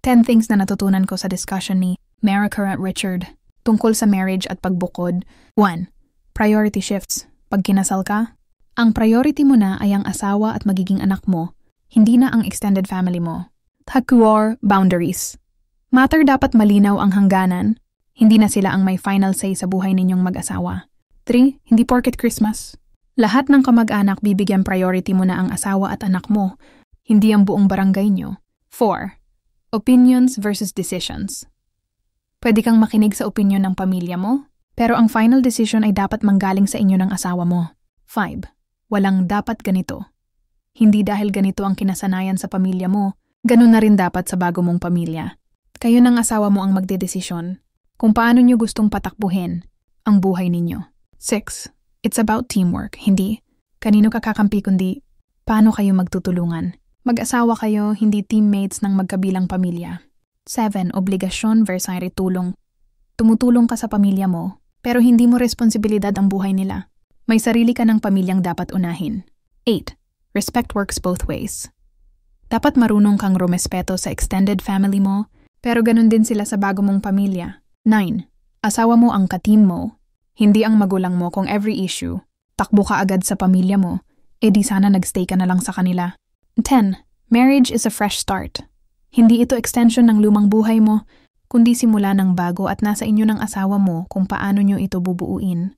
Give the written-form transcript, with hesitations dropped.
10 things na natutunan ko sa discussion ni Merica at Richard tungkol sa marriage at pagbukod. 1. Priority shifts. Pag kinasal ka, ang priority mo na ay ang asawa at magiging anak mo, hindi na ang extended family mo. Core boundaries. Matter dapat malinaw ang hangganan, hindi na sila ang may final say sa buhay ninyong mag-asawa. 3. Hindi porket Christmas. Lahat ng kamag-anak bibigyan priority mo na ang asawa at anak mo, hindi ang buong barangay nyo. 4. Opinions versus decisions. Pwede kang makinig sa opinion ng pamilya mo, pero ang final decision ay dapat manggaling sa inyo ng asawa mo. 5. Walang dapat ganito. Hindi dahil ganito ang kinasanayan sa pamilya mo, ganun na rin dapat sa bago mong pamilya. Kayo ng asawa mo ang magdedesisyon kung paano nyo gustong patakbuhin ang buhay ninyo. 6. It's about teamwork, hindi kanino kakakampi kundi paano kayo magtutulungan. Mag-asawa kayo, hindi teammates ng magkabilang pamilya. 7. Obligasyon versus tulong. Tumutulong ka sa pamilya mo, pero hindi mo responsibilidad ang buhay nila. May sarili ka ng pamilyang dapat unahin. 8. Respect works both ways. Dapat marunong kang rumespeto sa extended family mo, pero ganun din sila sa bago mong pamilya. 9. Asawa mo ang ka-team mo, hindi ang magulang mo. Kung every issue, takbo ka agad sa pamilya mo, di sana nagstay ka na lang sa kanila. 10. Marriage is a fresh start. Hindi ito extension ng lumang buhay mo, kundi simula ng bago at nasa inyo ng asawa mo kung paano nyo ito bubuuin.